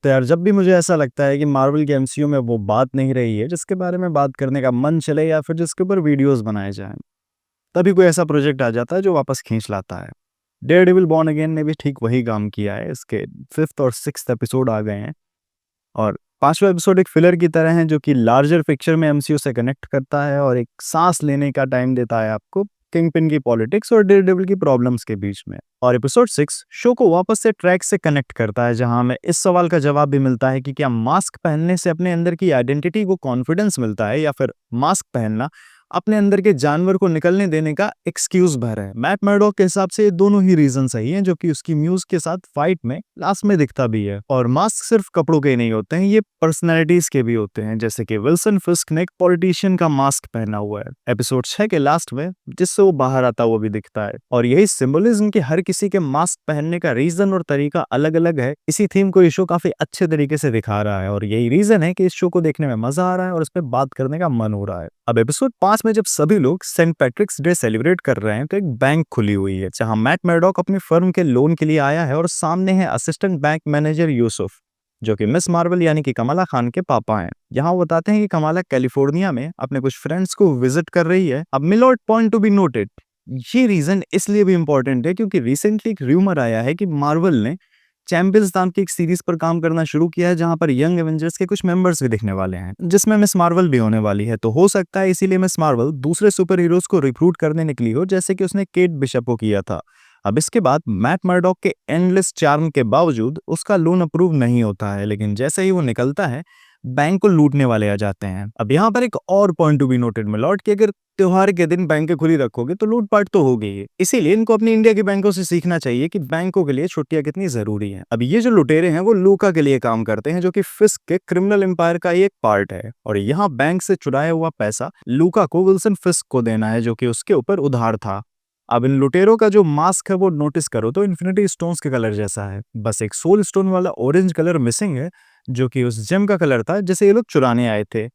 दोस्तों यार, जब भी मुझे ऐसा लगता है कि मार्वल के एमसीयू में वो बात नहीं रही है जिसके बारे में बात करने का मन चले या फिर जिसके ऊपर वीडियोस बनाए जाएं, तभी कोई ऐसा प्रोजेक्ट आ जाता है जो वापस खींच लाता है। डेयरडेविल बॉर्न अगेन ने भी ठीक वही काम किया है। इसके 5th और 6th एपिसोड आ गए हैं और 5वां एपिसोड एक फिलर की तरह है जो कि लार्जर पिक्चर में एमसीयू से कनेक्ट करता है और एक सांस लेने का टाइम देता है आपको किंगपिन की पॉलिटिक्स और डेयरडेविल की प्रॉब्लम्स के बीच में। और एपिसोड 6 शो को वापस से ट्रैक से कनेक्ट करता है, जहां हमें इस सवाल का जवाब भी मिलता है कि क्या मास्क पहनने से अपने अंदर की आइडेंटिटी को कॉन्फिडेंस मिलता है या फिर मास्क पहनना अपने अंदर के जानवर को निकलने देने का एक्सक्यूज भर है। मैट मर्डॉक के हिसाब से ये दोनों ही रीजन सही हैं, जो कि उसकी म्यूज के साथ फाइट में लास्ट में दिखता भी है। और मास्क सिर्फ कपड़ों के ही नहीं होते हैं, ये पर्सनैलिटीज के भी होते हैं, जैसे कि विल्सन फिस्क ने एक पॉलिटिशियन का मास्क पहना हुआ है एपिसोड 6 के लास्ट में, जिससे वो बाहर आता वो भी दिखता है। और यही सिंबलिज्म कि हर किसी के मास्क पहनने का रीजन और तरीका अलग अलग है, इसी थीम को ये शो काफी अच्छे तरीके से दिखा रहा है और यही रीजन है कि इस शो को देखने में मजा आ रहा है और इस पर बात करने का मन हो रहा है। अब एपिसोड 5 में जब सभी लोग सेंट पैट्रिक्स डे सेलिब्रेट कर रहे हैं तो एक बैंक खुली हुई है जहां मैट मर्डॉक अपनी फर्म के लोन के लिए आया है और सामने है असिस्टेंट बैंक मैनेजर यूसुफ, जो कि मिस मार्वल यानी कि कमला खान के पापा हैं। यहाँ वो बताते हैं कि कमला कैलिफोर्निया में अपने कुछ फ्रेंड्स को विजिट कर रही है। अब milord point to be noted, ये रीजन इसलिए भी इंपॉर्टेंट है क्योंकि रिसेंटली एक र्यूमर आया है कि मार्वल ने चैंपियंस नाम की एक सीरीज पर काम करना शुरू किया है, जहां पर यंग एवेंजर्स के कुछ मेंबर्स भी दिखने वाले हैं, जिसमें मिस मार्वल भी होने वाली है। तो हो सकता है इसीलिए मिस मार्वल दूसरे सुपर हीरोज को रिक्रूट करने निकली हो, जैसे कि उसने केट बिशप को किया था। अब इसके बाद मैट मर्डॉक के एंडलेस चार्म के बावजूद उसका लोन अप्रूव नहीं होता है, लेकिन जैसे ही वो निकलता है बैंक को लूटने वाले आ जाते हैं। अब यहाँ पर एक और point to be noted milord कि अगर त्योहार के दिन बैंक खुली रखोगे तो लूटपाट तो होगी ही। इसीलिए इनको अपनी इंडिया के बैंकों से सीखना चाहिए कि बैंकों के लिए छुट्टियां कितनी जरूरी हैं। अब ये जो लुटेरे हैं वो लूका के लिए काम करते हैं, जो कि फिस्क के क्रिमिनल एम्पायर का ही एक पार्ट है। और यहाँ बैंक से चुराया हुआ पैसा लूका को विल्सन फिस्क को देना है, जो कि उसके ऊपर उधार था। अब इन लुटेरों का जो मास्क है वो नोटिस करो तो इन्फिनिटी स्टोन्स के कलर जैसा है, बस एक सोल स्टोन वाला ऑरेंज कलर मिसिंग है, जो कि उस जेम का कलर था जिसे ये लोग चुराने आए थे।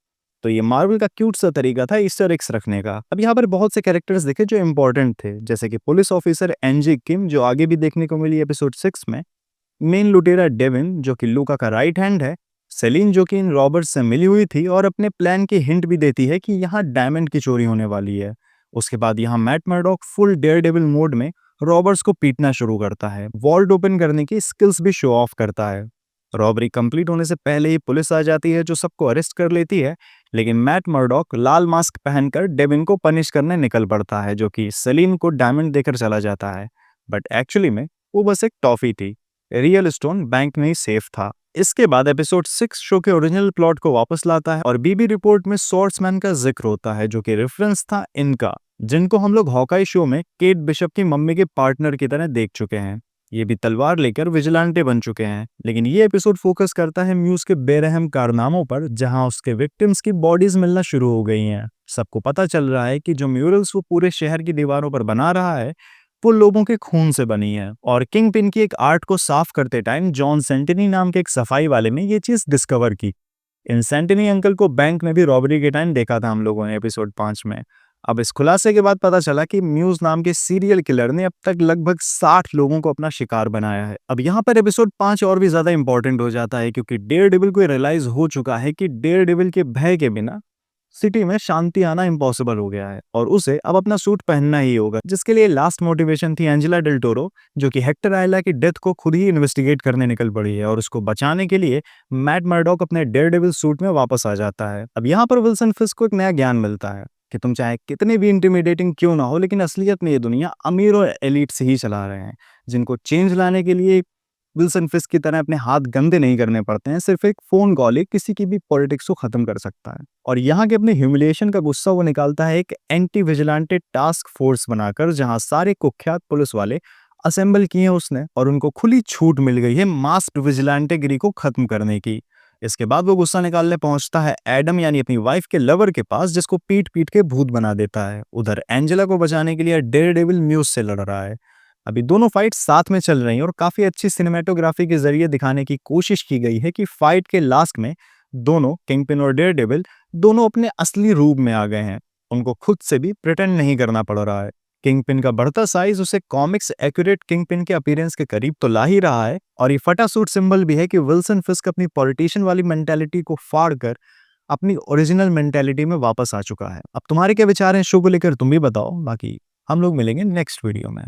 तो ये मार्वल का क्यूट सा तरीका था ईस्टर एग्स रखने का। अब यहाँ पर बहुत से कैरेक्टर्स दिखे जो इंपॉर्टेंट थे, जैसे कि पुलिस ऑफिसर एनजी किम, जो आगे भी देखने को मिली एपिसोड 6 में। मेन लुटेरा डेविन, जो कि लूका का राइट हैंड है। सेलिन, जो कि इन रॉबर्ट से मिली हुई थी और अपने प्लान की हिंट भी देती है कि यहाँ डायमंड की चोरी होने वाली है। उसके बाद यहाँ Matt Murdock full Daredevil mode में रॉबर्ट्स को पीटना शुरू करता है, वॉल्ट ओपन करने की स्किल्स भी शो ऑफ करता है। रॉबरी कंप्लीट होने से पहले ही पुलिस आ जाती है, जो सबको अरेस्ट कर लेती है, लेकिन मैट मर्डॉक लाल मास्क पहनकर डेविन को पनिश करने निकल पड़ता है, जो कि सेलिन को डायमंड देकर चला जाता है। बट एक्चुअली में वो बस एक टॉफी थी, रियल स्टोन बैंक में ही सेफ था। इसके बाद एपिसोड 6 शो के ओरिजिनल प्लॉट को वापस लाता है और बीबी रिपोर्ट में स्वॉर्ड्समैन का जिक्र होता है, जो कि रेफरेंस था इनका, जिनको हम लोग हॉकाई शो में केट बिशप की मम्मी के पार्टनर की तरह देख चुके हैं। ये भी तलवार लेकर विजिलेंटे बन चुके हैं, लेकिन ये एपिसोड फोकस करता है म्यूज के बेरहम कारनामों पर, जहां उसके विक्टिम्स की बॉडीज मिलना शुरू हो गई हैं। सबको पता चल रहा है कि जो म्यूरल्स वो पूरे शहर की दीवारों पर बना रहा है वो लोगों के खून से बनी है। और किंग पिन की एक आर्ट को साफ करते टाइम जॉन सेंटिनी नाम के एक सफाई वाले ने ये चीज डिस्कवर की। इन सेंटिनी अंकल को बैंक में भी रॉबरी के टाइम देखा था हम लोगों ने एपिसोड 5 में। अब इस खुलासे के बाद पता चला कि म्यूज नाम के सीरियल किलर ने अब तक लगभग 60 लोगों को अपना शिकार बनाया है। अब यहाँ पर एपिसोड 5 और भी ज्यादा इंपॉर्टेंट हो जाता है, क्योंकि डेयरडेविल को रियलाइज हो चुका है कि डेयरडेविल के भय के बिना सिटी में शांति आना इम्पॉसिबल हो गया है और उसे अब अपना सूट पहनना ही होगा, जिसके लिए लास्ट मोटिवेशन थी एंजेला डेल टोरो, जो कि हेक्टर आयला की डेथ को खुद ही इन्वेस्टिगेट करने निकल पड़ी है। और उसको बचाने के लिए मैट मर्डॉक अपने डेयरडेविल सूट में वापस आ जाता है। अब यहाँ पर विल्सन फिस्क को एक नया ज्ञान मिलता है कि तुम चाहे कितने भी इंटिमिडेटिंग क्यों ना हो, लेकिन असलियत में ये दुनिया अमीर और एलिट से ही चला रहे हैं, जिनको चेंज लाने के लिए विल्सन फिस्क की तरह अपने हाथ गंदे नहीं करने पड़ते हैं। सिर्फ एक फोन कॉल ही किसी की भी पॉलिटिक्स को खत्म कर सकता है। और यहाँ के अपने ह्यूमिलिएशन का गुस्सा वो निकालता है एक एंटी विजिलेंटे टास्क फोर्स बनाकर, जहां सारे कुख्यात पुलिस वाले असेंबल किए उसने और उनको खुली छूट मिल गई है मास्क्ड विजिलेंटे गिरी को खत्म करने की। इसके बाद वो गुस्सा निकालने पहुंचता है एडम यानी अपनी वाइफ के लवर के पास, जिसको पीट पीट के भूत बना देता है। उधर एंजेला को बचाने के लिए डेयरडेविल म्यूज से लड़ रहा है। अभी दोनों फाइट साथ में चल रही हैं और काफी अच्छी सिनेमेटोग्राफी के जरिए दिखाने की कोशिश की गई है कि फाइट के लास्ट में दोनों किंगपिन और डेयरडेविल दोनों अपने असली रूप में आ गए हैं। उनको खुद से भी प्रिटेंड नहीं करना पड़ रहा है। किंग पिन का बढ़ता साइज उसे कॉमिक्स एक्यूरेट किंग पिन के अपीयरेंस के करीब तो ला ही रहा है, और ये फटा सूट सिंबल भी है कि विल्सन फिस्क अपनी पॉलिटिशियन वाली मेंटालिटी को फाड़ कर अपनी ओरिजिनल मेंटालिटी में वापस आ चुका है। अब तुम्हारे क्या विचार हैं शो को लेकर, तुम भी बताओ। बाकी हम लोग मिलेंगे नेक्स्ट वीडियो में।